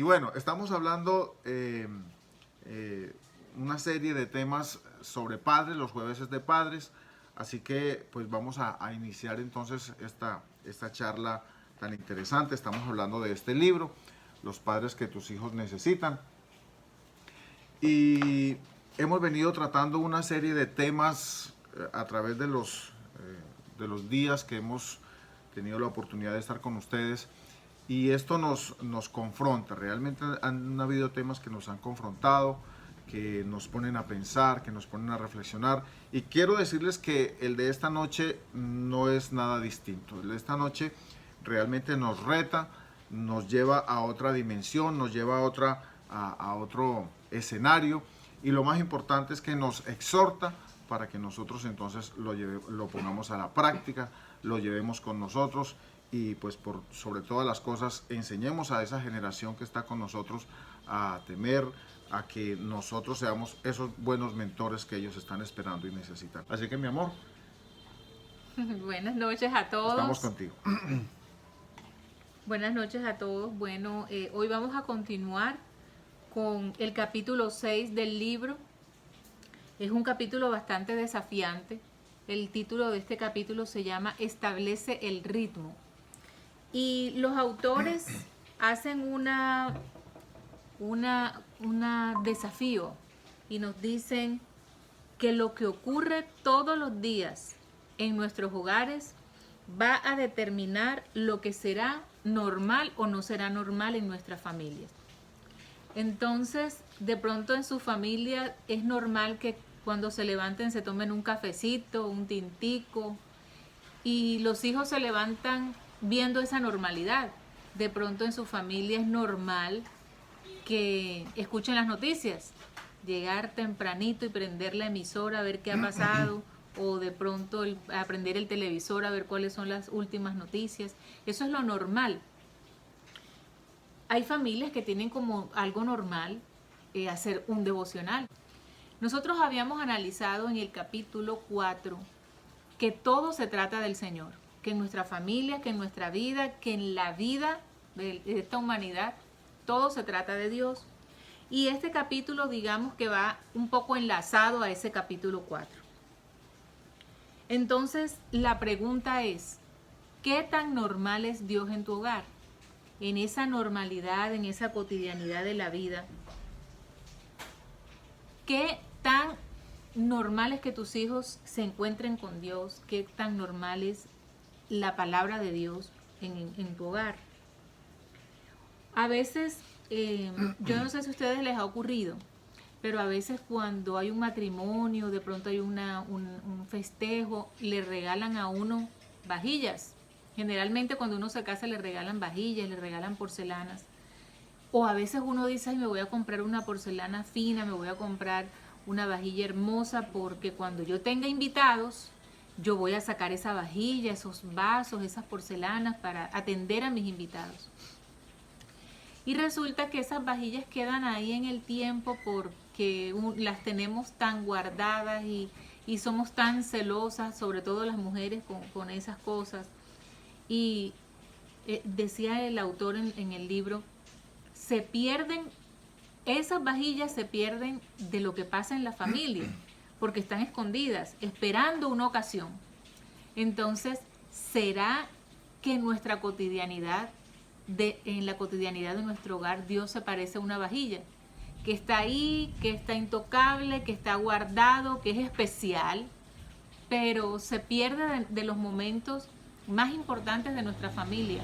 bueno, estamos hablando una serie de temas sobre padres, los jueves es de padres, así que pues vamos a iniciar entonces esta charla tan interesante. Estamos hablando de este libro, Los padres que tus hijos necesitan. Y hemos venido tratando una serie de temas a través de los días que hemos tenido la oportunidad de estar con ustedes. Y esto nos confronta. Realmente han habido temas que nos han confrontado, que nos ponen a pensar, que nos ponen a reflexionar. Y quiero decirles que el de esta noche no es nada distinto. El de esta noche realmente nos reta, nos lleva a otra dimensión, nos lleva a otro escenario. Y lo más importante es que nos exhorta para que nosotros entonces lo pongamos a la práctica, lo llevemos con nosotros y pues sobre todas las cosas enseñemos a esa generación que está con nosotros a temer, a que nosotros seamos esos buenos mentores que ellos están esperando y necesitan. Así que mi amor, Buenas noches a estamos todos. contigo. Buenas noches a todos. Bueno, hoy vamos a continuar con el capítulo 6 del libro. Es un capítulo bastante desafiante. El título de este capítulo se llama Establece el ritmo. Y los autores hacen una desafío y nos dicen que lo que ocurre todos los días en nuestros hogares va a determinar lo que será normal o no será normal en nuestras familias. Entonces, de pronto en su familia es normal que cuando se levanten se tomen un cafecito, un tintico, y los hijos se levantan viendo esa normalidad. De pronto en su familia es normal que escuchen las noticias, llegar tempranito y prender la emisora a ver qué ha pasado, o de pronto aprender el televisor a ver cuáles son las últimas noticias. Eso es lo normal. Hay familias que tienen como algo normal hacer un devocional. Nosotros habíamos analizado en el capítulo 4 que todo se trata del Señor, que en nuestra familia, que en nuestra vida, que en la vida de esta humanidad, todo se trata de Dios. Y este capítulo, digamos que va un poco enlazado a ese capítulo 4. Entonces, la pregunta es, ¿qué tan normal es Dios en tu hogar? En esa normalidad, en esa cotidianidad de la vida. ¿Qué tan normal es que tus hijos se encuentren con Dios? ¿Qué tan normal es la palabra de Dios en tu hogar? A veces, yo no sé si a ustedes les ha ocurrido, pero a veces cuando hay un matrimonio, de pronto hay un festejo, le regalan a uno vajillas. Generalmente cuando uno se casa le regalan vajillas, le regalan porcelanas. O a veces uno dice, ay, me voy a comprar una porcelana fina, me voy a comprar una vajilla hermosa porque cuando yo tenga invitados, yo voy a sacar esa vajilla, esos vasos, esas porcelanas para atender a mis invitados. Y resulta que esas vajillas quedan ahí en el tiempo porque las tenemos tan guardadas y somos tan celosas, sobre todo las mujeres, con esas cosas. Y decía el autor en el libro, esas vajillas se pierden de lo que pasa en la familia, porque están escondidas, esperando una ocasión. Entonces, ¿será que en nuestra cotidianidad, en la cotidianidad de nuestro hogar, Dios se parece a una vajilla? Que está ahí, que está intocable, que está guardado, que es especial, pero se pierde de los momentos más importantes de nuestra familia.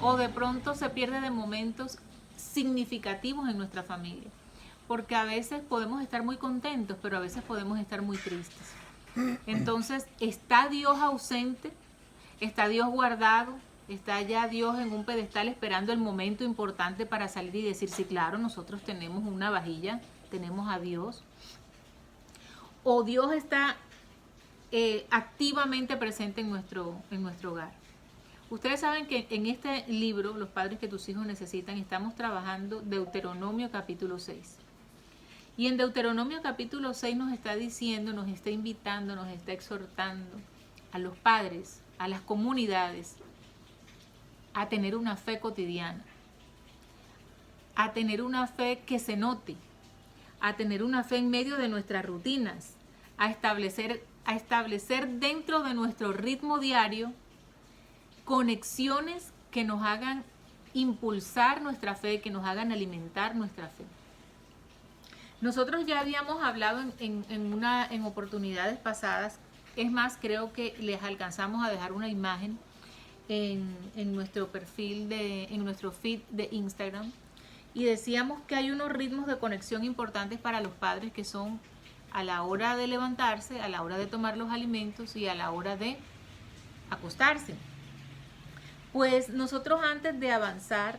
O de pronto se pierde de momentos significativos en nuestra familia. Porque a veces podemos estar muy contentos, pero a veces podemos estar muy tristes. Entonces, ¿está Dios ausente? ¿Está Dios guardado? ¿Está ya Dios en un pedestal esperando el momento importante para salir y decir, sí, claro, nosotros tenemos una vajilla, tenemos a Dios? ¿O Dios está activamente presente en nuestro hogar? Ustedes saben que en este libro, Los padres que tus hijos necesitan, estamos trabajando Deuteronomio capítulo 6. Y en Deuteronomio capítulo 6 nos está diciendo, nos está invitando, nos está exhortando a los padres, a las comunidades, a tener una fe cotidiana, a tener una fe que se note, a tener una fe en medio de nuestras rutinas, a establecer dentro de nuestro ritmo diario conexiones que nos hagan impulsar nuestra fe, que nos hagan alimentar nuestra fe. Nosotros ya habíamos hablado en oportunidades pasadas, es más, creo que les alcanzamos a dejar una imagen en nuestro perfil, en nuestro feed de Instagram, y decíamos que hay unos ritmos de conexión importantes para los padres que son a la hora de levantarse, a la hora de tomar los alimentos y a la hora de acostarse. Pues nosotros, antes de avanzar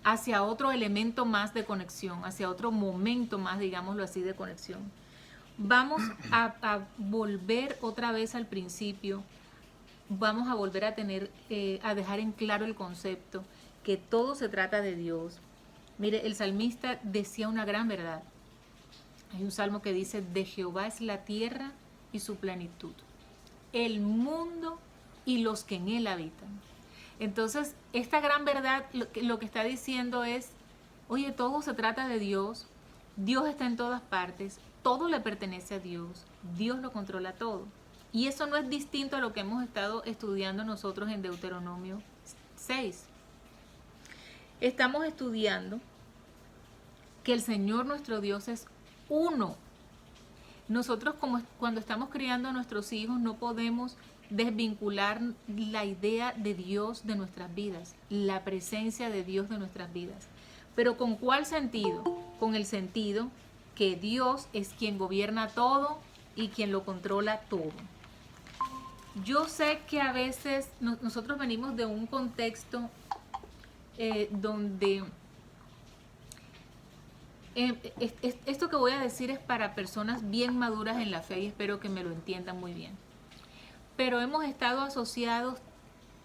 hacia otro elemento más de conexión, hacia otro momento más, digámoslo así, de conexión, vamos a volver otra vez al principio, vamos a volver a a dejar en claro el concepto que todo se trata de Dios. Mire, el salmista decía una gran verdad. Hay un salmo que dice: de Jehová es la tierra y su plenitud, el mundo y los que en él habitan. Entonces, esta gran verdad lo que está diciendo es, oye, todo se trata de Dios, Dios está en todas partes, todo le pertenece a Dios, Dios lo controla todo. Y eso no es distinto a lo que hemos estado estudiando nosotros en Deuteronomio 6. Estamos estudiando que el Señor nuestro Dios es uno. Nosotros, cuando estamos criando a nuestros hijos, no podemos desvincular la idea de Dios de nuestras vidas, la presencia de Dios de nuestras vidas. Pero ¿con cuál sentido? Con el sentido que Dios es quien gobierna todo y quien lo controla todo. Yo sé que a veces nosotros venimos de un contexto donde esto que voy a decir es para personas bien maduras en la fe y espero que me lo entiendan muy bien. Pero hemos estado asociados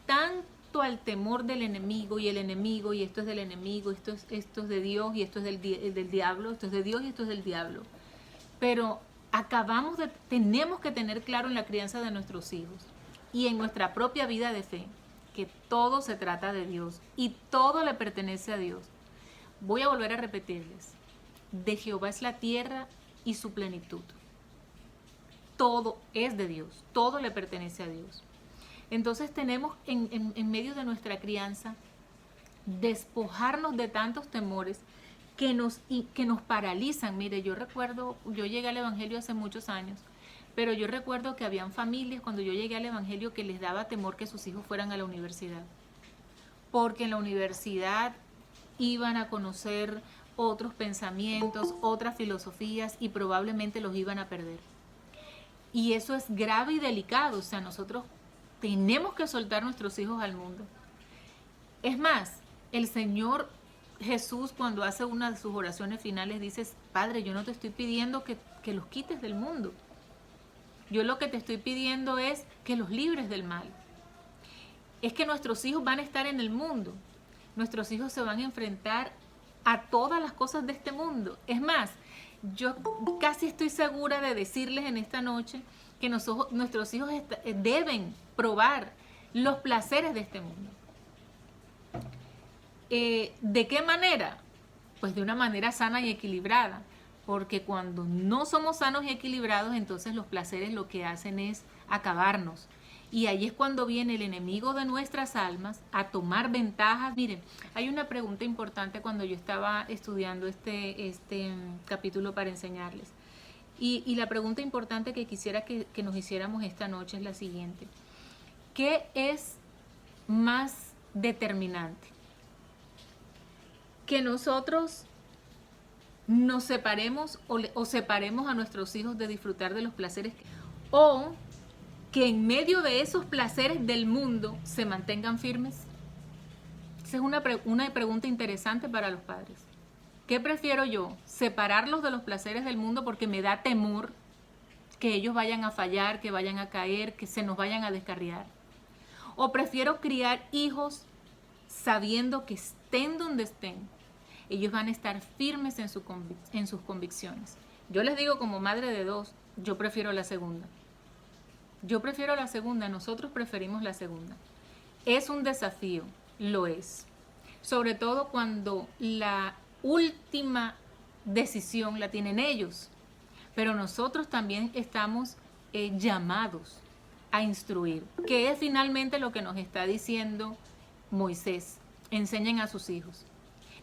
tanto al temor del enemigo, y esto es del enemigo, esto es de Dios y esto es del diablo, esto es de Dios y esto es del diablo. Pero tenemos que tener claro en la crianza de nuestros hijos y en nuestra propia vida de fe que todo se trata de Dios y todo le pertenece a Dios. Voy a volver a repetirles: de Jehová es la tierra y su plenitud. Todo es de Dios, todo le pertenece a Dios. Entonces tenemos en medio de nuestra crianza despojarnos de tantos temores que nos paralizan. Mire, yo llegué al Evangelio hace muchos años, pero yo recuerdo que habían familias cuando yo llegué al Evangelio que les daba temor que sus hijos fueran a la universidad, porque en la universidad iban a conocer otros pensamientos, otras filosofías y probablemente los iban a perder. Y eso es grave y delicado. O sea, nosotros tenemos que soltar nuestros hijos al mundo. Es más, el Señor Jesús, cuando hace una de sus oraciones finales, dice: Padre, yo no te estoy pidiendo que los quites del mundo. Yo lo que te estoy pidiendo es que los libres del mal. Es que nuestros hijos van a estar en el mundo. Nuestros hijos se van a enfrentar a todas las cosas de este mundo. Es más, yo casi estoy segura de decirles en esta noche que nuestros hijos deben probar los placeres de este mundo. ¿De qué manera? Pues de una manera sana y equilibrada, porque cuando no somos sanos y equilibrados, entonces los placeres lo que hacen es acabarnos. Y ahí es cuando viene el enemigo de nuestras almas a tomar ventajas. Miren, hay una pregunta importante cuando yo estaba estudiando este capítulo para enseñarles. Y la pregunta importante que quisiera que nos hiciéramos esta noche es la siguiente: ¿qué es más determinante? ¿Que nosotros nos separemos o separemos a nuestros hijos de disfrutar de los placeres, o que en medio de esos placeres del mundo se mantengan firmes? Esa es una pregunta interesante para los padres. ¿Qué prefiero yo? ¿Separarlos de los placeres del mundo porque me da temor que ellos vayan a fallar, que vayan a caer, que se nos vayan a descarriar? ¿O prefiero criar hijos sabiendo que estén donde estén, ellos van a estar firmes en sus convicciones? Yo les digo, como madre de dos, yo prefiero la segunda. Nosotros preferimos la segunda. Es un desafío, lo es. sobre todo cuando la última decisión la tienen ellos. Pero nosotros también estamos llamados a instruir, que es finalmente lo que nos está diciendo Moisés. Enseñen a sus hijos.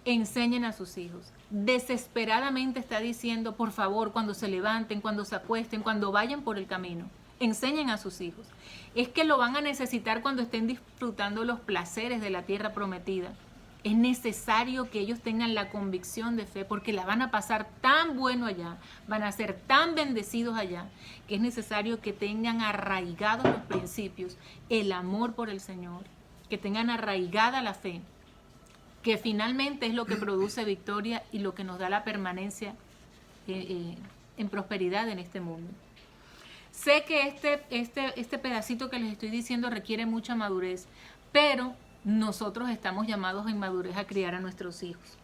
Enseñen a sus hijos. Desesperadamente está diciendo, por favor, cuando se levanten, cuando se acuesten, cuando vayan por el camino, enseñen a sus hijos. Es que lo van a necesitar cuando estén disfrutando los placeres de la tierra prometida. Es necesario que ellos tengan la convicción de fe, porque la van a pasar tan bueno allá, van a ser tan bendecidos allá, que es necesario que tengan arraigados los principios, el amor por el Señor, que tengan arraigada la fe, que finalmente es lo que produce victoria y lo que nos da la permanencia en prosperidad en este mundo. Sé que este pedacito que les estoy diciendo requiere mucha madurez, pero nosotros estamos llamados en madurez a criar a nuestros hijos.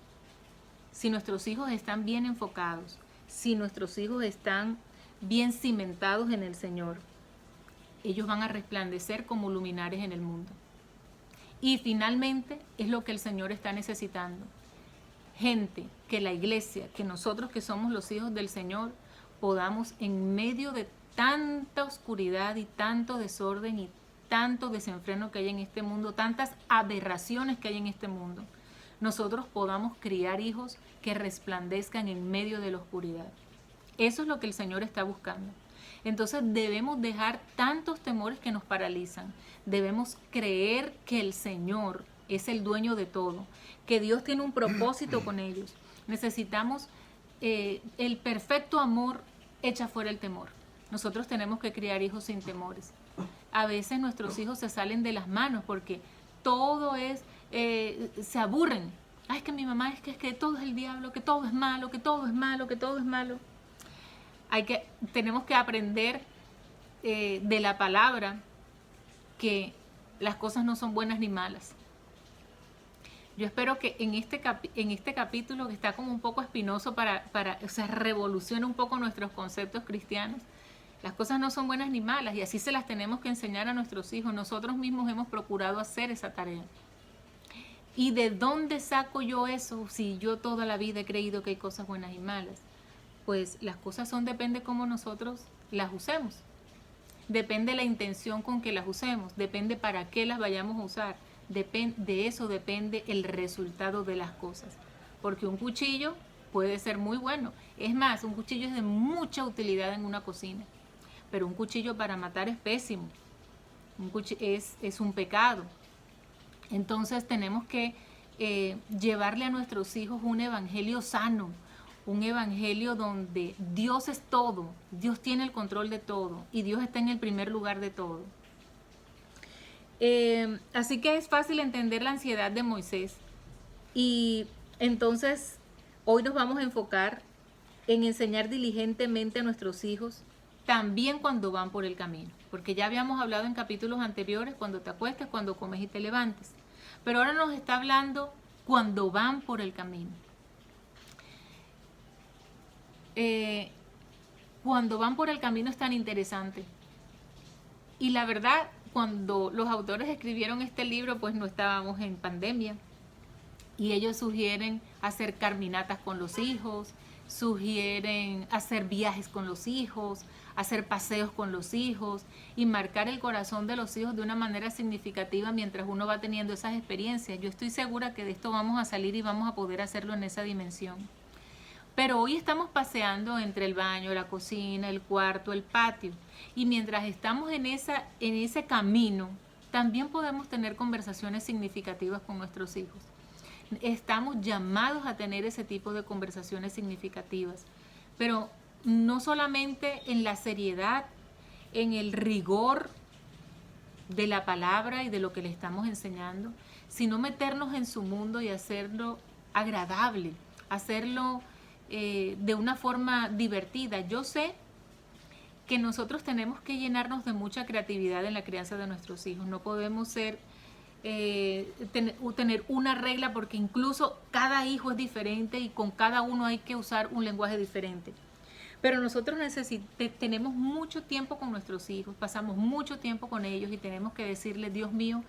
Si nuestros hijos están bien enfocados, si nuestros hijos están bien cimentados en el Señor, ellos van a resplandecer como luminares en el mundo. Y finalmente es lo que el Señor está necesitando. Gente, que la iglesia, que nosotros que somos los hijos del Señor, podamos en medio de tanta oscuridad y tanto desorden y tanto desenfreno que hay en este mundo, tantas aberraciones que hay en este mundo, nosotros podamos criar hijos que resplandezcan en medio de la oscuridad. Eso es lo que el Señor está buscando. Entonces debemos dejar tantos temores que nos paralizan. Debemos creer que el Señor es el dueño de todo, que Dios tiene un propósito con ellos. Necesitamos el perfecto amor echa fuera el temor. Nosotros tenemos que criar hijos sin temores. A veces nuestros hijos se salen de las manos porque todo es, se aburren. Ay, es que mi mamá es que todo es el diablo, que todo es malo, que todo es malo, que todo es malo. Tenemos que aprender de la palabra que las cosas no son buenas ni malas. Yo espero que en este capítulo, que está como un poco espinoso o sea, revoluciona un poco nuestros conceptos cristianos. Las cosas no son buenas ni malas y así se las tenemos que enseñar a nuestros hijos. Nosotros mismos hemos procurado hacer esa tarea. ¿Y de dónde saco yo eso si yo toda la vida he creído que hay cosas buenas y malas? Pues las cosas depende cómo nosotros las usemos. Depende la intención con que las usemos. Depende para qué las vayamos a usar. De eso depende el resultado de las cosas. Porque un cuchillo puede ser muy bueno. Es más, un cuchillo es de mucha utilidad en una cocina. Pero un cuchillo para matar es pésimo. Es un pecado. Entonces tenemos que llevarle a nuestros hijos un evangelio sano, un evangelio donde Dios es todo, Dios tiene el control de todo y Dios está en el primer lugar de todo. Así que es fácil entender la ansiedad de Moisés. Y entonces hoy nos vamos a enfocar en enseñar diligentemente a nuestros hijos también cuando van por el camino. Porque ya habíamos hablado en capítulos anteriores, cuando te acuestes, cuando comes y te levantes. Pero ahora nos está hablando cuando van por el camino. Cuando van por el camino es tan interesante. Y la verdad, cuando los autores escribieron este libro, pues no estábamos en pandemia. Y ellos sugieren hacer caminatas con los hijos, sugieren hacer viajes con los hijos, hacer paseos con los hijos y marcar el corazón de los hijos de una manera significativa mientras uno va teniendo esas experiencias. Yo estoy segura que de esto vamos a salir y vamos a poder hacerlo en esa dimensión. Pero hoy estamos paseando entre el baño, la cocina, el cuarto, el patio. Y mientras estamos en ese camino, también podemos tener conversaciones significativas con nuestros hijos. Estamos llamados a tener ese tipo de conversaciones significativas. Pero no solamente en la seriedad, en el rigor de la palabra y de lo que le estamos enseñando, sino meternos en su mundo y hacerlo agradable, hacerlo de una forma divertida. Yo sé que nosotros tenemos que llenarnos de mucha creatividad en la crianza de nuestros hijos. No podemos tener una regla porque incluso cada hijo es diferente y con cada uno hay que usar un lenguaje diferente. Pero nosotros tenemos mucho tiempo con nuestros hijos, pasamos mucho tiempo con ellos y tenemos que decirle, Dios mío,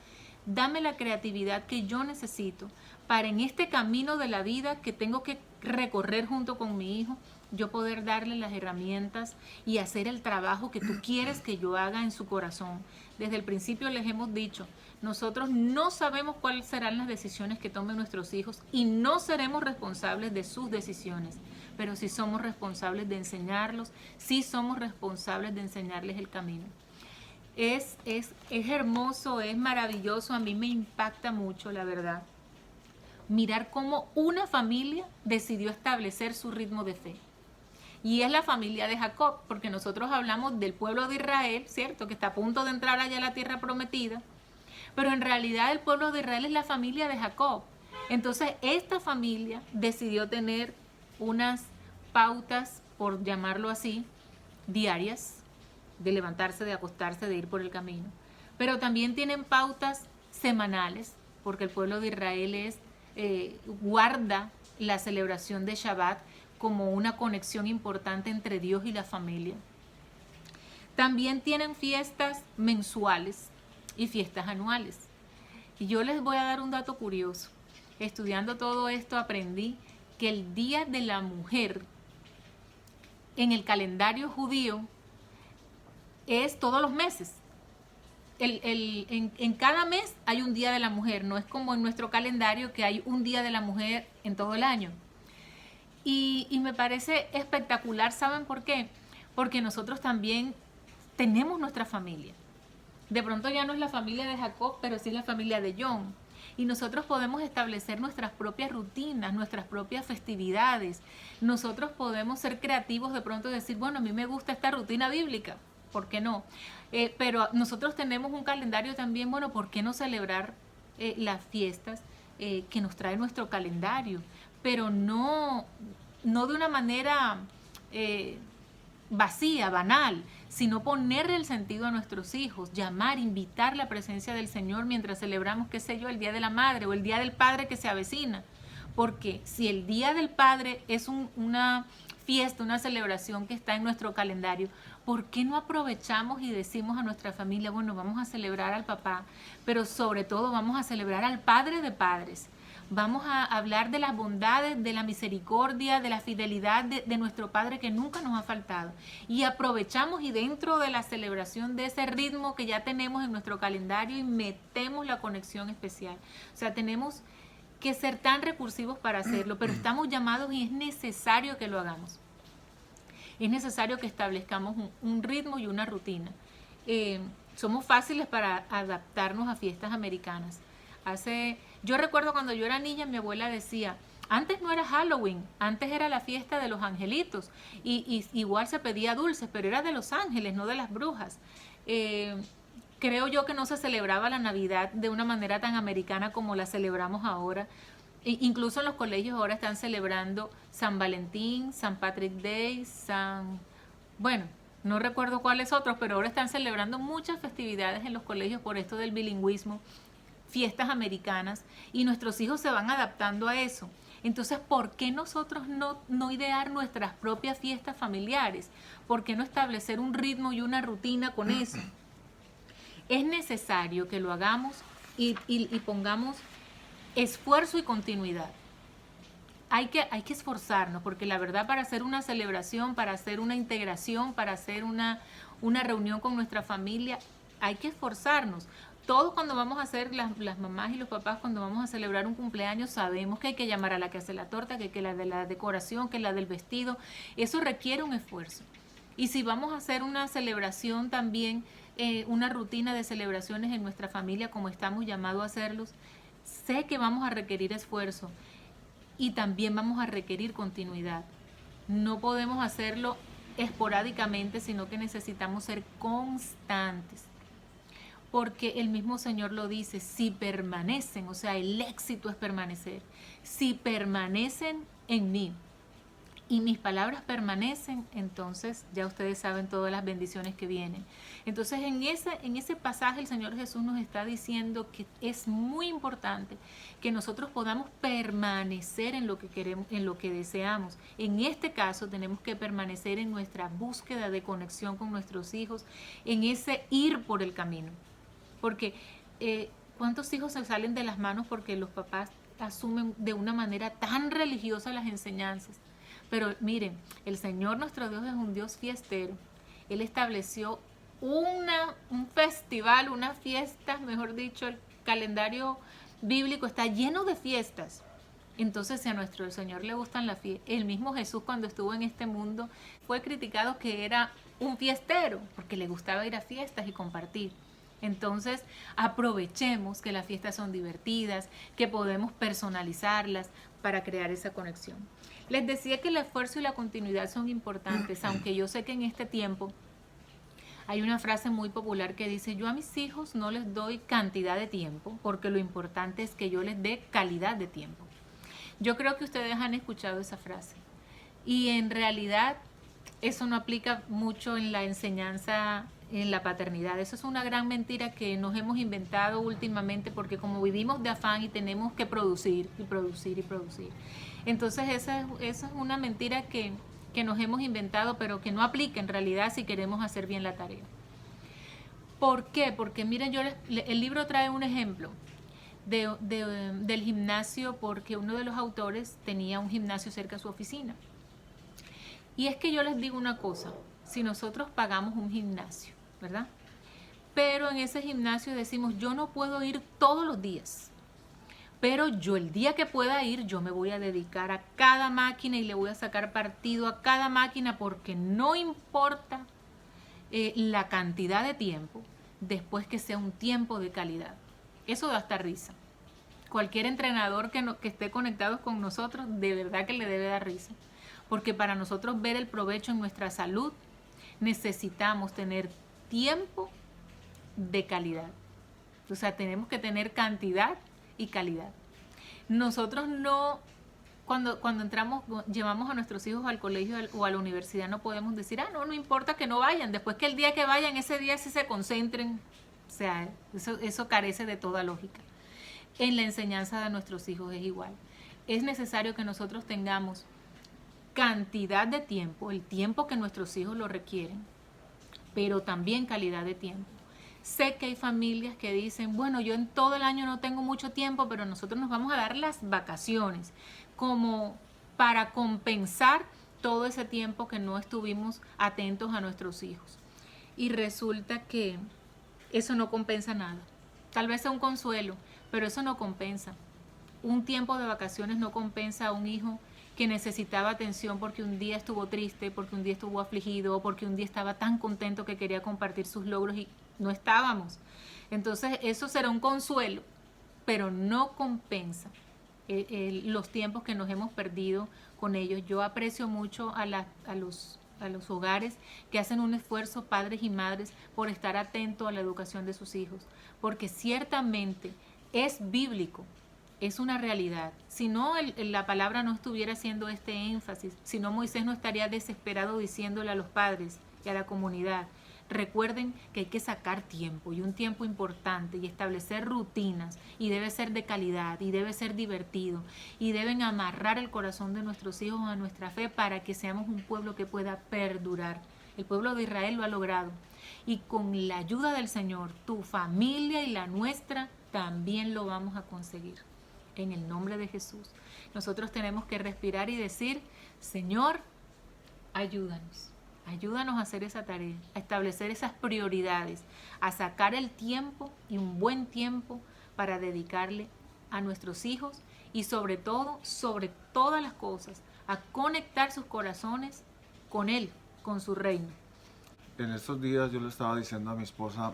dame la creatividad que yo necesito para en este camino de la vida que tengo que recorrer junto con mi hijo, yo poder darle las herramientas y hacer el trabajo que tú quieres que yo haga en su corazón. Desde el principio les hemos dicho, nosotros no sabemos cuáles serán las decisiones que tomen nuestros hijos y no seremos responsables de sus decisiones, pero sí somos responsables de enseñarlos, sí somos responsables de enseñarles el camino. Es hermoso, es maravilloso, a mí me impacta mucho, la verdad, mirar cómo una familia decidió establecer su ritmo de fe. Y es la familia de Jacob, porque nosotros hablamos del pueblo de Israel, ¿cierto? Que está a punto de entrar allá a la tierra prometida. Pero en realidad el pueblo de Israel es la familia de Jacob. Entonces esta familia decidió tener unas pautas, por llamarlo así, diarias, de levantarse, de acostarse, de ir por el camino. Pero también tienen pautas semanales, porque el pueblo de Israel guarda la celebración de Shabbat como una conexión importante entre Dios y la familia. También tienen fiestas mensuales y fiestas anuales. Y yo les voy a dar un dato curioso. Estudiando todo esto aprendí que el Día de la Mujer en el calendario judío es todos los meses. En cada mes hay un Día de la Mujer, no es como en nuestro calendario que hay un Día de la Mujer en todo el año. Y me parece espectacular, ¿saben por qué? Porque nosotros también tenemos nuestra familia. De pronto ya no es la familia de Jacob, pero sí es la familia de John. Y nosotros podemos establecer nuestras propias rutinas, nuestras propias festividades. Nosotros podemos ser creativos de pronto y decir, bueno, a mí me gusta esta rutina bíblica, ¿por qué no? Pero nosotros tenemos un calendario también, bueno, ¿por qué no celebrar las fiestas que nos trae nuestro calendario? Pero no de una manera vacía, banal, sino ponerle el sentido a nuestros hijos, llamar, invitar la presencia del Señor mientras celebramos, qué sé yo, el Día de la Madre o el Día del Padre que se avecina. Porque si el Día del Padre es una fiesta, una celebración que está en nuestro calendario, ¿por qué no aprovechamos y decimos a nuestra familia, bueno, vamos a celebrar al papá, pero sobre todo vamos a celebrar al Padre de Padres? Vamos a hablar de las bondades, de la misericordia, de la fidelidad de nuestro Padre que nunca nos ha faltado. Y aprovechamos y dentro de la celebración de ese ritmo que ya tenemos en nuestro calendario y metemos la conexión especial. O sea, tenemos que ser tan recursivos para hacerlo, pero estamos llamados y es necesario que lo hagamos. Es necesario que establezcamos un ritmo y una rutina. Somos fáciles para adaptarnos a fiestas americanas. Yo recuerdo cuando yo era niña, mi abuela decía, antes no era Halloween, antes era la fiesta de los angelitos y igual se pedía dulces, pero era de los ángeles, no de las brujas. Creo yo que no se celebraba la Navidad de una manera tan americana como la celebramos ahora. Incluso en los colegios ahora están celebrando San Valentín, San Patrick Day, bueno, no recuerdo cuáles otros, pero ahora están celebrando muchas festividades en los colegios por esto del bilingüismo, fiestas americanas, y nuestros hijos se van adaptando a eso. Entonces, ¿por qué nosotros no idear nuestras propias fiestas familiares? ¿Por qué no establecer un ritmo y una rutina con eso? Es necesario que lo hagamos y pongamos esfuerzo y continuidad. Hay que esforzarnos, porque la verdad, para hacer una celebración, para hacer una integración, para hacer una reunión con nuestra familia, hay que esforzarnos. Todos cuando vamos a hacer, las mamás y los papás, cuando vamos a celebrar un cumpleaños, sabemos que hay que llamar a la que hace la torta, que la de la decoración, que la del vestido. Eso requiere un esfuerzo. Y si vamos a hacer una celebración también, una rutina de celebraciones en nuestra familia, como estamos llamados a hacerlos, sé que vamos a requerir esfuerzo y también vamos a requerir continuidad. No podemos hacerlo esporádicamente, sino que necesitamos ser constantes. Porque el mismo Señor lo dice, si permanecen, o sea, el éxito es permanecer. Si permanecen en mí y mis palabras permanecen, entonces ya ustedes saben todas las bendiciones que vienen. Entonces en ese pasaje el Señor Jesús nos está diciendo que es muy importante que nosotros podamos permanecer en lo que queremos, en lo que deseamos. En este caso tenemos que permanecer en nuestra búsqueda de conexión con nuestros hijos, en ese ir por el camino. Porque ¿Cuántos hijos se salen de las manos porque los papás asumen de una manera tan religiosa las enseñanzas? Pero miren, el Señor nuestro Dios es un Dios fiestero. Él estableció un festival, una fiesta, mejor dicho, el calendario bíblico está lleno de fiestas. Entonces, si a nuestro Señor le gustan las fiestas, el mismo Jesús cuando estuvo en este mundo fue criticado que era un fiestero, porque le gustaba ir a fiestas y compartir. Entonces, aprovechemos que las fiestas son divertidas, que podemos personalizarlas para crear esa conexión. Les decía que el esfuerzo y la continuidad son importantes, aunque yo sé que en este tiempo hay una frase muy popular que dice: yo a mis hijos no les doy cantidad de tiempo, porque lo importante es que yo les dé calidad de tiempo. Yo creo que ustedes han escuchado esa frase y en realidad eso no aplica mucho en la enseñanza, en la paternidad. Eso es una gran mentira que nos hemos inventado últimamente, porque como vivimos de afán y tenemos que producir y producir y producir. Entonces esa es una mentira que nos hemos inventado, pero que no aplica en realidad si queremos hacer bien la tarea. ¿Por qué? Porque miren, el libro trae un ejemplo del gimnasio, porque uno de los autores tenía un gimnasio cerca de su oficina. Y es que yo les digo una cosa: si nosotros pagamos un gimnasio, ¿verdad? Pero en ese gimnasio decimos: yo no puedo ir todos los días, pero yo el día que pueda ir, yo me voy a dedicar a cada máquina y le voy a sacar partido a cada máquina, porque no importa la cantidad de tiempo, después que sea un tiempo de calidad. Eso da hasta risa. Cualquier entrenador que esté conectado con nosotros, de verdad que le debe dar risa. Porque para nosotros ver el provecho en nuestra salud, necesitamos tener tiempo de calidad. O sea, tenemos que tener cantidad y calidad. Nosotros no, cuando entramos, llevamos a nuestros hijos al colegio o a la universidad, no podemos decir: no importa que no vayan. Después que el día que vayan, ese día sí se concentren. O sea, eso carece de toda lógica. En la enseñanza de nuestros hijos es igual. Es necesario que nosotros tengamos cantidad de tiempo, el tiempo que nuestros hijos lo requieren, pero también calidad de tiempo. Sé que hay familias que dicen: bueno, yo en todo el año no tengo mucho tiempo, pero nosotros nos vamos a dar las vacaciones como para compensar todo ese tiempo que no estuvimos atentos a nuestros hijos. Y resulta que eso no compensa nada. Tal vez sea un consuelo, pero eso no compensa. Un tiempo de vacaciones no compensa a un hijo que necesitaba atención porque un día estuvo triste, porque un día estuvo afligido, porque un día estaba tan contento que quería compartir sus logros y no estábamos. Entonces eso será un consuelo, pero no compensa los tiempos que nos hemos perdido con ellos. Yo aprecio mucho a los hogares que hacen un esfuerzo, padres y madres, por estar atentos a la educación de sus hijos, porque ciertamente es bíblico. Es una realidad. Si no, la palabra no estuviera haciendo este énfasis. Si no, Moisés no estaría desesperado diciéndole a los padres y a la comunidad: recuerden que hay que sacar tiempo, y un tiempo importante, y establecer rutinas, y debe ser de calidad, y debe ser divertido, y deben amarrar el corazón de nuestros hijos a nuestra fe para que seamos un pueblo que pueda perdurar. El pueblo de Israel lo ha logrado. Y con la ayuda del Señor, tu familia y la nuestra también lo vamos a conseguir. En el nombre de Jesús. Nosotros tenemos que respirar y decir: Señor, ayúdanos. Ayúdanos a hacer esa tarea, a establecer esas prioridades, a sacar el tiempo y un buen tiempo para dedicarle a nuestros hijos y sobre todo, sobre todas las cosas, a conectar sus corazones con Él, con su reino. En estos días yo le estaba diciendo a mi esposa,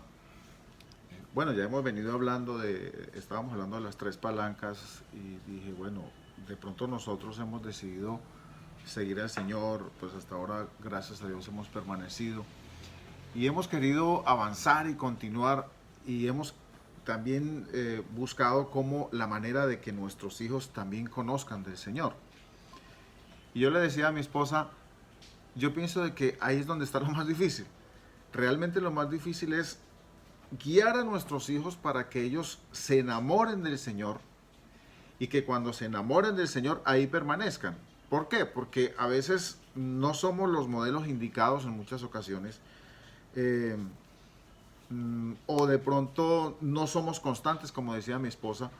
bueno, ya hemos venido hablando estábamos hablando de las 3 palancas y dije, bueno, de pronto nosotros hemos decidido seguir al Señor, pues hasta ahora, gracias a Dios, hemos permanecido y hemos querido avanzar y continuar, y hemos también buscado como la manera de que nuestros hijos también conozcan del Señor. Y yo le decía a mi esposa, yo pienso de que ahí es donde está lo más difícil. Realmente lo más difícil es guiar a nuestros hijos para que ellos se enamoren del Señor, y que cuando se enamoren del Señor ahí permanezcan. ¿Por qué? Porque a veces no somos los modelos indicados en muchas ocasiones, o de pronto no somos constantes, como decía mi esposa.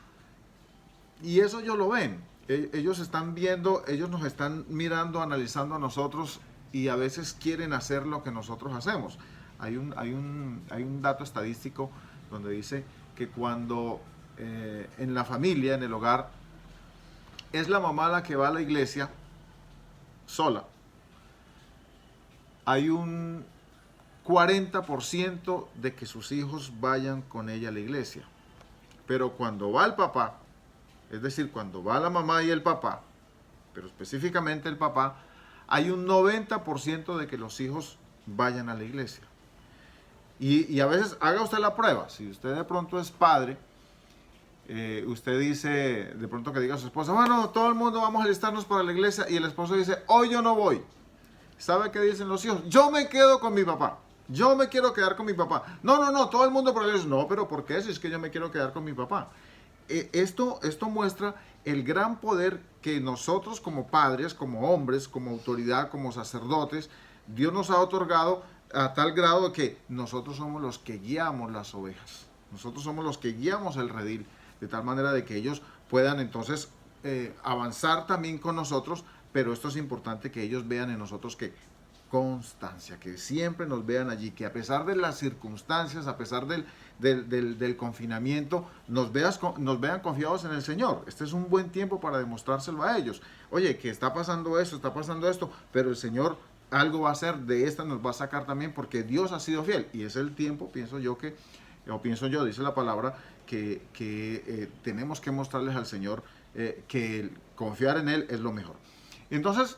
Y eso ellos lo ven. Ellos están viendo, ellos nos están mirando, analizando a nosotros y a veces quieren hacer lo que nosotros hacemos. Hay un dato estadístico donde dice que cuando en la familia, en el hogar, es la mamá la que va a la iglesia sola, hay un 40% de que sus hijos vayan con ella a la iglesia. Pero cuando va el papá, es decir, cuando va la mamá y el papá, pero específicamente el papá, hay un 90% de que los hijos vayan a la iglesia. Y a veces haga usted la prueba. Si usted de pronto es padre, usted dice, de pronto que diga a su esposa, bueno, todo el mundo vamos a alistarnos para la iglesia, y el esposo dice, hoy yo no voy. ¿Sabe qué dicen los hijos? Yo me quedo con mi papá. Yo me quiero quedar con mi papá. No, todo el mundo por eso. No, pero ¿por qué? Si es que yo me quiero quedar con mi papá. Esto muestra el gran poder que nosotros como padres, como hombres, como autoridad, como sacerdotes, Dios nos ha otorgado a tal grado que nosotros somos los que guiamos las ovejas. Nosotros somos los que guiamos el redil, de tal manera de que ellos puedan entonces avanzar también con nosotros, pero esto es importante que ellos vean en nosotros que constancia, que siempre nos vean allí, que a pesar de las circunstancias, a pesar del confinamiento, nos vean confiados en el Señor. Este es un buen tiempo para demostrárselo a ellos. Oye, que está pasando esto, pero el Señor algo va a hacer, de esta nos va a sacar también, porque Dios ha sido fiel, y es el tiempo, pienso yo, dice la palabra, que tenemos que mostrarles al Señor que confiar en Él es lo mejor. Entonces,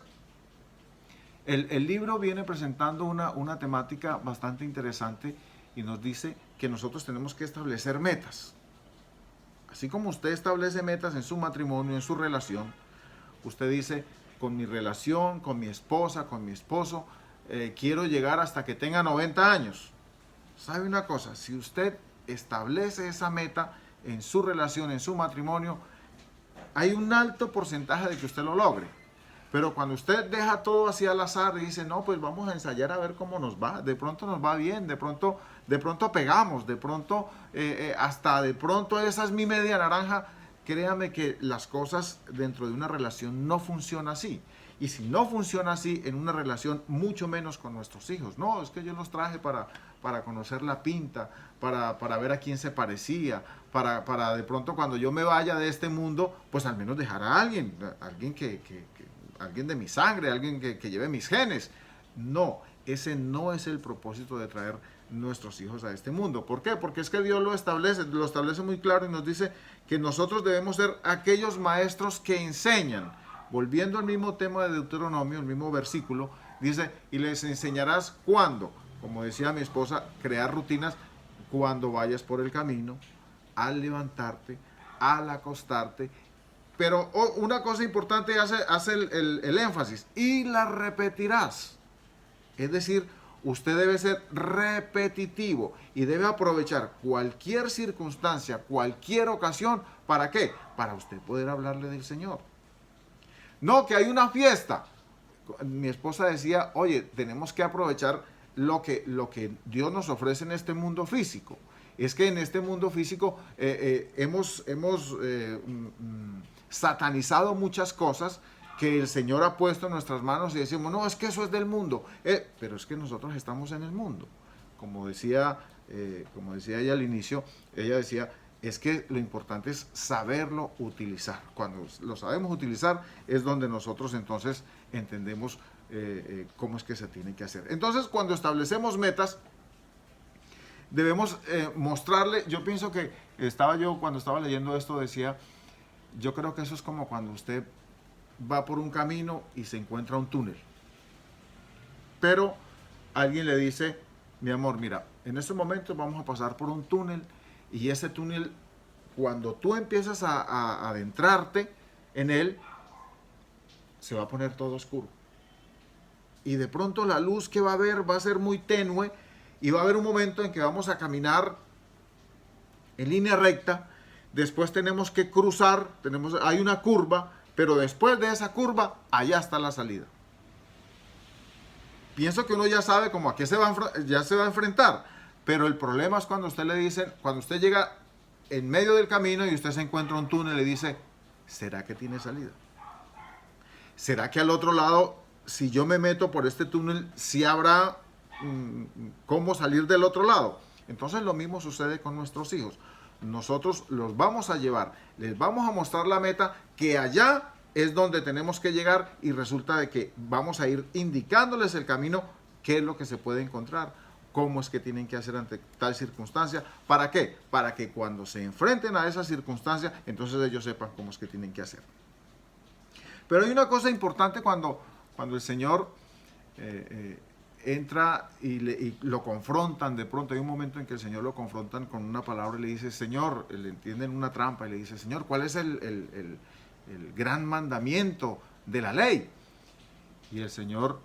el libro viene presentando una temática bastante interesante y nos dice que nosotros tenemos que establecer metas. Así como usted establece metas en su matrimonio, en su relación, usted dice, con mi relación, con mi esposa, con mi esposo, quiero llegar hasta que tenga 90 años. ¿Sabe una cosa? Si usted establece esa meta en su relación, en su matrimonio, hay un alto porcentaje de que usted lo logre. Pero cuando usted deja todo así al azar y dice, no, pues vamos a ensayar a ver cómo nos va, de pronto nos va bien, de pronto pegamos, de pronto, hasta de pronto esa es mi media naranja, créame que las cosas dentro de una relación no funcionan así. Y si no funciona así en una relación, mucho menos con nuestros hijos. No, es que yo los traje para conocer la pinta, para ver a quién se parecía, para de pronto cuando yo me vaya de este mundo, pues al menos dejar a alguien alguien de mi sangre, alguien que lleve mis genes. No, ese no es el propósito de traer nuestros hijos a este mundo. ¿Por qué? Porque es que Dios lo establece muy claro y nos dice que nosotros debemos ser aquellos maestros que enseñan. Volviendo al mismo tema de Deuteronomio, el mismo versículo, dice, y les enseñarás cuándo, como decía mi esposa, crear rutinas cuando vayas por el camino, al levantarte, al acostarte. Pero una cosa importante hace el énfasis, y la repetirás. Es decir, usted debe ser repetitivo y debe aprovechar cualquier circunstancia, cualquier ocasión. ¿Para qué? Para usted poder hablarle del Señor. No, que hay una fiesta. Mi esposa decía, oye, tenemos que aprovechar lo que Dios nos ofrece en este mundo físico. Es que en este mundo físico hemos satanizado muchas cosas que el Señor ha puesto en nuestras manos y decimos, no, es que eso es del mundo. Pero es que nosotros estamos en el mundo. Como decía ella al inicio, ella decía, es que lo importante es saberlo utilizar. Cuando lo sabemos utilizar es donde nosotros entonces entendemos cómo es que se tiene que hacer. Entonces, cuando establecemos metas, debemos mostrarle. Yo pienso que cuando estaba leyendo esto decía, yo creo que eso es como cuando usted va por un camino y se encuentra un túnel. Pero alguien le dice, mi amor, mira, en este momento vamos a pasar por un túnel, y ese túnel, cuando tú empiezas a adentrarte en él, se va a poner todo oscuro. Y de pronto la luz que va a haber va a ser muy tenue, y va a haber un momento en que vamos a caminar en línea recta. Después tenemos que cruzar, hay una curva, pero después de esa curva, allá está la salida. Pienso que uno ya sabe como a qué ya se va a enfrentar. Pero el problema es cuando usted le dicen, cuando usted llega en medio del camino y usted se encuentra un túnel y le dice, ¿será que tiene salida? ¿Será que al otro lado, si yo me meto por este túnel, sí habrá cómo salir del otro lado? Entonces lo mismo sucede con nuestros hijos. Nosotros los vamos a llevar, les vamos a mostrar la meta, que allá es donde tenemos que llegar, y resulta de que vamos a ir indicándoles el camino, qué es lo que se puede encontrar, cómo es que tienen que hacer ante tal circunstancia. ¿Para qué? Para que cuando se enfrenten a esa circunstancia, entonces ellos sepan cómo es que tienen que hacer. Pero hay una cosa importante cuando el Señor entra y lo confrontan. De pronto hay un momento en que el Señor lo confrontan con una palabra y le dice, Señor, le entienden una trampa y le dice, Señor, ¿cuál es el gran mandamiento de la ley? Y el Señor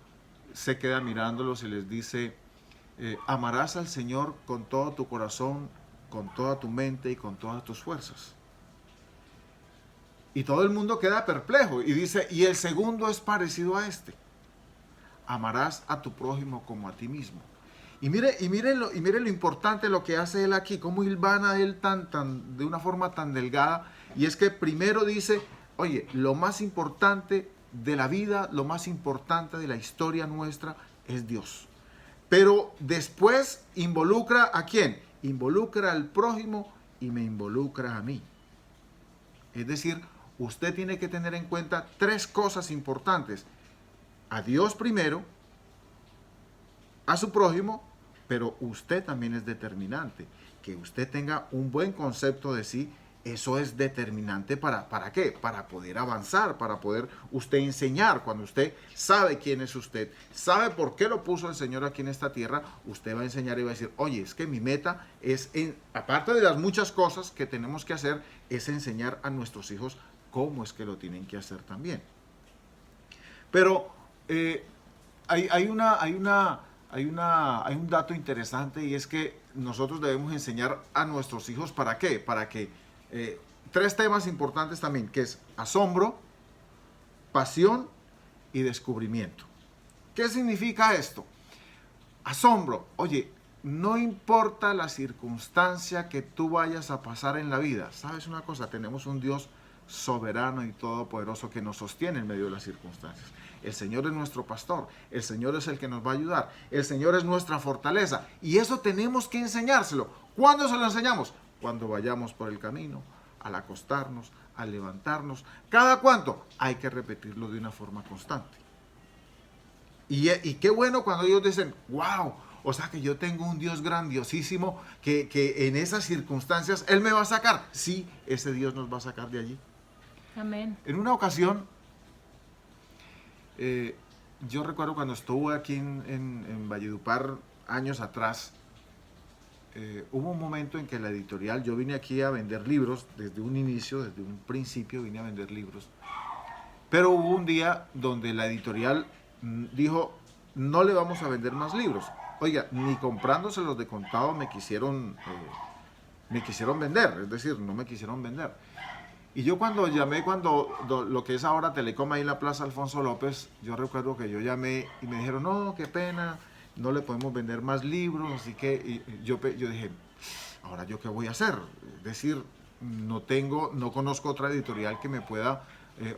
se queda mirándolos y les dice, amarás al Señor con todo tu corazón, con toda tu mente y con todas tus fuerzas. Y todo el mundo queda perplejo y dice, y el segundo es parecido a este, amarás a tu prójimo como a ti mismo. Y mire lo importante lo que hace él aquí, cómo hilvana él de una forma tan delgada. Y es que primero dice, oye, lo más importante de la vida, lo más importante de la historia nuestra es Dios. Pero después involucra ¿a quién? Involucra al prójimo y me involucra a mí. Es decir, usted tiene que tener en cuenta tres cosas importantes. A Dios primero, a su prójimo, pero usted también es determinante. Que usted tenga un buen concepto de sí, eso es determinante ¿para qué? Para poder avanzar, para poder usted enseñar. Cuando usted sabe quién es usted, sabe por qué lo puso el Señor aquí en esta tierra, usted va a enseñar y va a decir, oye, es que mi meta es, aparte de las muchas cosas que tenemos que hacer, es enseñar a nuestros hijos cómo es que lo tienen que hacer también. Pero hay un dato interesante, y es que nosotros debemos enseñar a nuestros hijos ¿para qué? Para que tres temas importantes también, que es asombro, pasión y descubrimiento. ¿Qué significa esto? Asombro, oye, no importa la circunstancia que tú vayas a pasar en la vida, ¿sabes una cosa? Tenemos un Dios soberano y todopoderoso que nos sostiene en medio de las circunstancias. El Señor es nuestro pastor, el Señor es el que nos va a ayudar, el Señor es nuestra fortaleza, y eso tenemos que enseñárselo. ¿Cuándo se lo enseñamos? Cuando vayamos por el camino, al acostarnos, al levantarnos. ¿Cada cuánto? Hay que repetirlo de una forma constante. Y qué bueno cuando ellos dicen, wow, o sea que yo tengo un Dios grandiosísimo que en esas circunstancias Él me va a sacar. Sí, ese Dios nos va a sacar de allí. Amén. En una ocasión, yo recuerdo cuando estuve aquí en Valledupar años atrás, hubo un momento en que la editorial, yo vine aquí a vender libros desde un inicio, desde un principio vine a vender libros, pero hubo un día donde la editorial dijo, no le vamos a vender más libros. Oiga, ni comprándoselos de contado me quisieron vender, es decir, no me quisieron vender. Y yo cuando llamé, lo que es ahora Telecom ahí en la Plaza Alfonso López, yo recuerdo que yo llamé y me dijeron, no, qué pena, no le podemos vender más libros, así que yo dije, ahora yo qué voy a hacer. Es decir, no conozco otra editorial que me pueda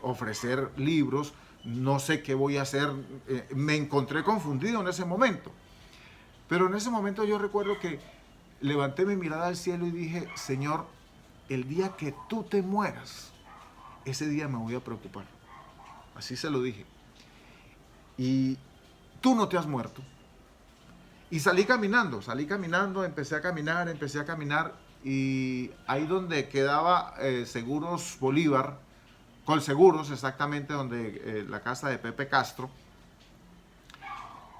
ofrecer libros, no sé qué voy a hacer, me encontré confundido en ese momento. Pero en ese momento yo recuerdo que levanté mi mirada al cielo y dije, Señor, el día que tú te mueras, ese día me voy a preocupar. Así se lo dije. Y tú no te has muerto. Y salí caminando, empecé a caminar, y ahí donde quedaba Seguros Bolívar, Colseguros exactamente, donde la casa de Pepe Castro,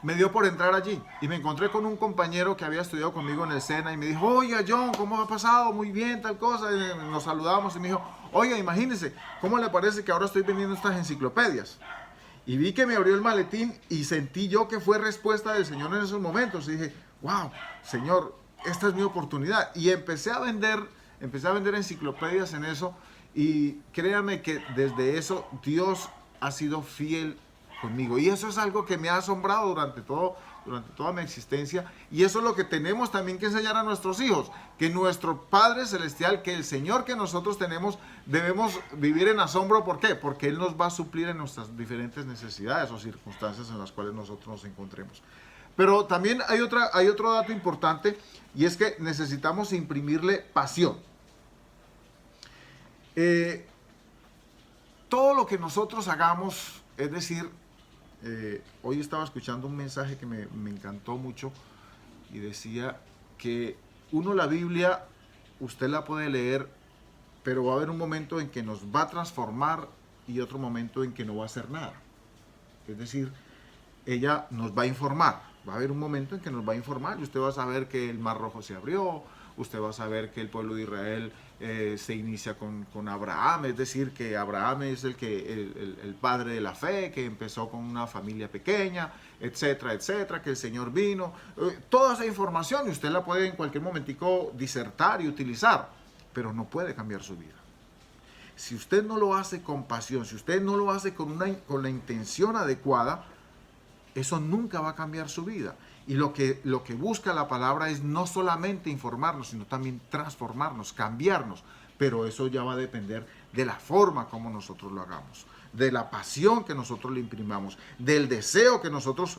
me dio por entrar allí y me encontré con un compañero que había estudiado conmigo en el SENA y me dijo, oiga John, ¿cómo ha pasado? Muy bien, tal cosa. Y nos saludamos y me dijo, oiga, imagínese, ¿cómo le parece que ahora estoy vendiendo estas enciclopedias? Y vi que me abrió el maletín y sentí yo que fue respuesta del Señor en esos momentos. Y dije, wow, Señor, esta es mi oportunidad. Y empecé a vender enciclopedias en eso, y créanme que desde eso Dios ha sido fiel conmigo. Y eso es algo que me ha asombrado durante toda mi existencia. Y eso es lo que tenemos también que enseñar a nuestros hijos, que nuestro Padre Celestial, que el Señor que nosotros tenemos, debemos vivir en asombro. ¿Por qué? Porque Él nos va a suplir en nuestras diferentes necesidades o circunstancias en las cuales nosotros nos encontremos. Pero también hay otro dato importante, y es que necesitamos imprimirle pasión. Todo lo que nosotros hagamos, es decir, hoy estaba escuchando un mensaje que me encantó mucho y decía que la Biblia, usted la puede leer, pero va a haber un momento en que nos va a transformar y otro momento en que no va a hacer nada. Es decir, ella nos va a informar. Va a haber un momento en que nos va a informar y usted va a saber que el Mar Rojo se abrió, usted va a saber que el pueblo de Israel se inicia con Abraham, es decir, que Abraham es el padre de la fe, que empezó con una familia pequeña, etcétera, etcétera, que el Señor vino. Toda esa información usted la puede en cualquier momentico disertar y utilizar, pero no puede cambiar su vida. Si usted no lo hace con pasión, si usted no lo hace con la intención adecuada, eso nunca va a cambiar su vida. Y lo que busca la palabra es no solamente informarnos, sino también transformarnos, cambiarnos. Pero eso ya va a depender de la forma como nosotros lo hagamos, de la pasión que nosotros le imprimamos, del deseo que nosotros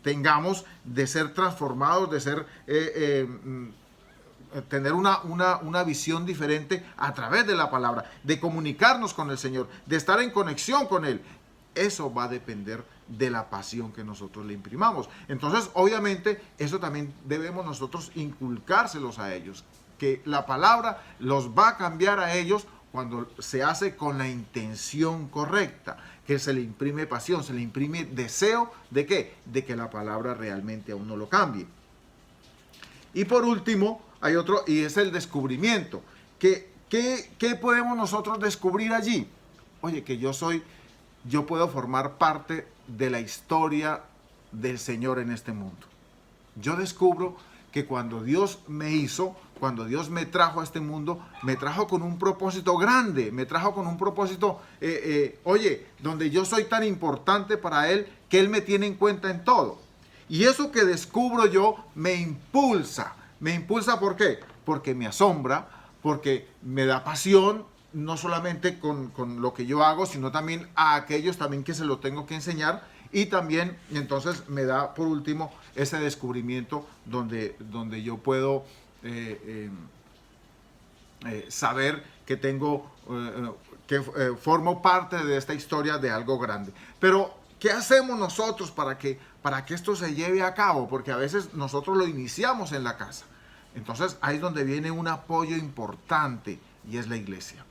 tengamos de ser transformados, de ser tener una visión diferente a través de la palabra, de comunicarnos con el Señor, de estar en conexión con Él. Eso va a depender de la pasión que nosotros le imprimamos. Entonces, obviamente, eso también debemos nosotros inculcárselos a ellos, que la palabra los va a cambiar a ellos cuando se hace con la intención correcta, que se le imprime pasión, se le imprime deseo ¿de qué? De que la palabra realmente a uno lo cambie. Y por último, hay otro, y es el descubrimiento. ¿Qué podemos nosotros descubrir allí? Oye, que yo puedo formar parte de la historia del Señor en este mundo. Yo descubro que cuando Dios me hizo, cuando Dios me trajo a este mundo, me trajo con un propósito grande, me trajo con un propósito, donde yo soy tan importante para Él, que Él me tiene en cuenta en todo. Y eso que descubro yo me impulsa. ¿Me impulsa por qué? Porque me asombra, porque me da pasión, no solamente con lo que yo hago, sino también a aquellos también que se lo tengo que enseñar. Y también, entonces, me da por último ese descubrimiento donde yo puedo saber que formo parte de esta historia de algo grande. Pero, ¿qué hacemos nosotros para que esto se lleve a cabo? Porque a veces nosotros lo iniciamos en la casa. Entonces, ahí es donde viene un apoyo importante, y es la iglesia.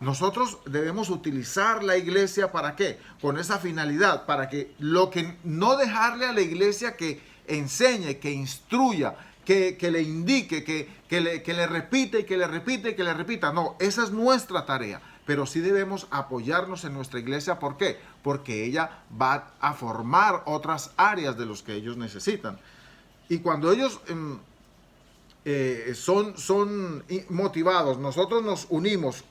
Nosotros debemos utilizar la iglesia ¿para qué? Con esa finalidad, para que no dejarle a la iglesia que enseñe, que instruya, que le indique, que le repite y que le repite y que le repita. No, esa es nuestra tarea. Pero sí debemos apoyarnos en nuestra iglesia. ¿Por qué? Porque ella va a formar otras áreas de los que ellos necesitan. Y cuando ellos son motivados, nosotros nos unimos,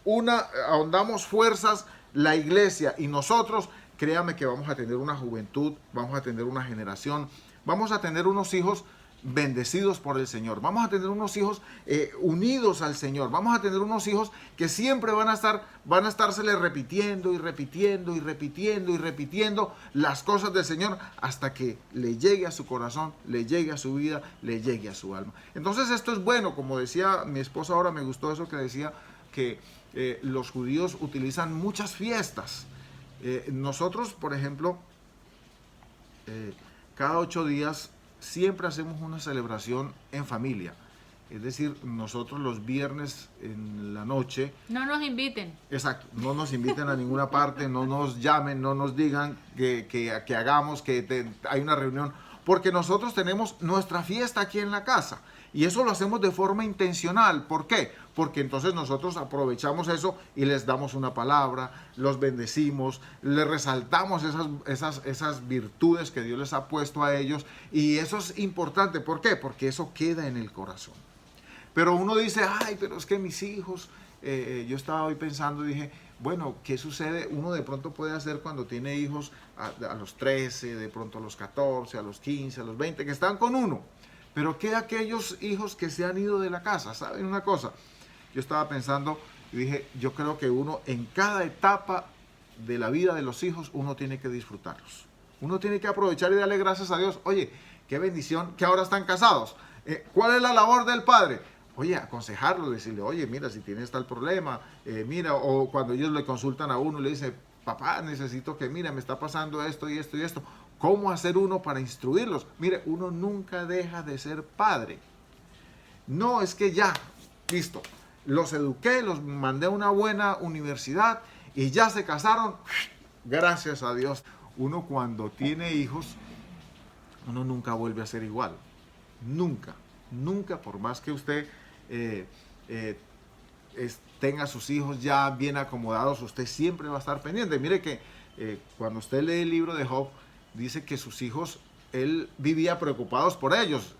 ahondamos fuerzas, la iglesia y nosotros, créame que vamos a tener una juventud, vamos a tener una generación, vamos a tener unos hijos bendecidos por el Señor, vamos a tener unos hijos unidos al Señor, vamos a tener unos hijos que siempre van a estársele repitiendo y repitiendo y repitiendo y repitiendo las cosas del Señor hasta que le llegue a su corazón, le llegue a su vida, le llegue a su alma. Entonces esto es bueno, como decía mi esposa ahora, me gustó eso que decía que los judíos utilizan muchas fiestas. Nosotros, por ejemplo, cada 8 días siempre hacemos una celebración en familia. Es decir, nosotros los viernes en la noche... No nos inviten. Exacto, no nos inviten a ninguna parte, no nos llamen, no nos digan que hagamos, hay una reunión, porque nosotros tenemos nuestra fiesta aquí en la casa. Y eso lo hacemos de forma intencional. ¿Por qué? Porque entonces nosotros aprovechamos eso y les damos una palabra, los bendecimos, les resaltamos esas virtudes que Dios les ha puesto a ellos. Y eso es importante. ¿Por qué? Porque eso queda en el corazón. Pero uno dice, ay, pero es que mis hijos, yo estaba hoy pensando, dije, bueno, ¿qué sucede? Uno de pronto puede hacer cuando tiene hijos a los 13, de pronto a los 14, a los 15, a los 20, que están con uno. Pero ¿qué aquellos hijos que se han ido de la casa? ¿Saben una cosa? Yo estaba pensando y dije, yo creo que uno en cada etapa de la vida de los hijos, uno tiene que disfrutarlos. Uno tiene que aprovechar y darle gracias a Dios. Oye, qué bendición que ahora están casados. ¿Cuál es la labor del padre? Oye, aconsejarlo, decirle, oye, mira, si tienes tal problema, mira, o cuando ellos le consultan a uno, le dice, papá, necesito que, mira, me está pasando esto y esto y esto. ¿Cómo hacer uno para instruirlos? Mire, uno nunca deja de ser padre. No, es que ya, listo, los eduqué, los mandé a una buena universidad y ya se casaron, gracias a Dios. Uno cuando tiene hijos, uno nunca vuelve a ser igual. Nunca, nunca, por más que usted tenga sus hijos ya bien acomodados, usted siempre va a estar pendiente. Mire que cuando usted lee el libro de Job, dice que sus hijos, él vivía preocupados por ellos,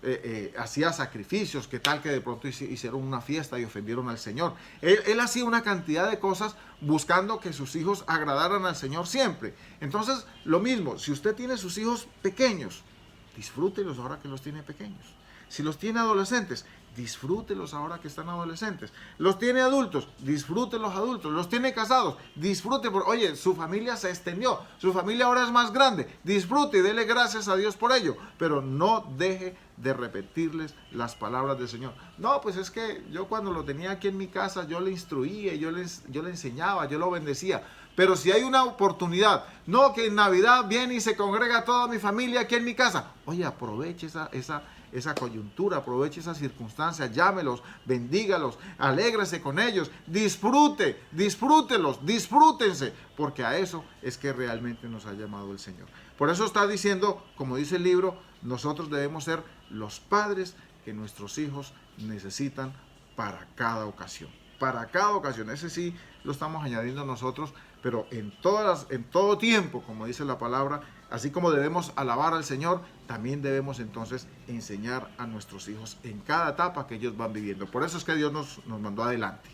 hacía sacrificios, que tal que de pronto hicieron una fiesta y ofendieron al Señor. Él hacía una cantidad de cosas buscando que sus hijos agradaran al Señor siempre. Entonces, lo mismo, si usted tiene sus hijos pequeños, disfrútelos ahora que los tiene pequeños. Si los tiene adolescentes, disfrútelos ahora que están adolescentes. Los tiene adultos, disfrute los adultos. Los tiene casados, disfrute. Oye, su familia se extendió, su familia ahora es más grande. Disfrute y dele gracias a Dios por ello. Pero no deje de repetirles las palabras del Señor. No, pues es que yo cuando lo tenía aquí en mi casa, yo le instruía, yo le enseñaba, yo lo bendecía. Pero si hay una oportunidad, no que en Navidad viene y se congrega toda mi familia aquí en mi casa. Oye, aproveche esa coyuntura, aproveche esa circunstancia, llámelos, bendígalos, alégrese con ellos, disfrútelos, disfrútense, porque a eso es que realmente nos ha llamado el Señor. Por eso está diciendo, como dice el libro, nosotros debemos ser los padres que nuestros hijos necesitan para cada ocasión. Para cada ocasión, ese sí lo estamos añadiendo nosotros, pero en todo tiempo, como dice la palabra, así como debemos alabar al Señor, también debemos entonces enseñar a nuestros hijos en cada etapa que ellos van viviendo. Por eso es que Dios nos mandó adelante.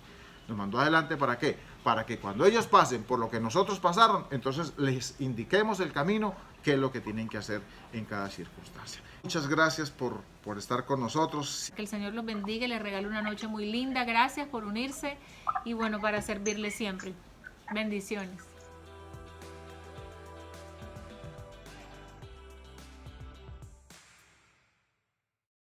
Nos mandó adelante, ¿para qué? Para que cuando ellos pasen por lo que nosotros pasaron, entonces les indiquemos el camino, qué es lo que tienen que hacer en cada circunstancia. Muchas gracias por estar con nosotros. Que el Señor los bendiga y les regale una noche muy linda. Gracias por unirse y bueno, para servirle siempre. Bendiciones.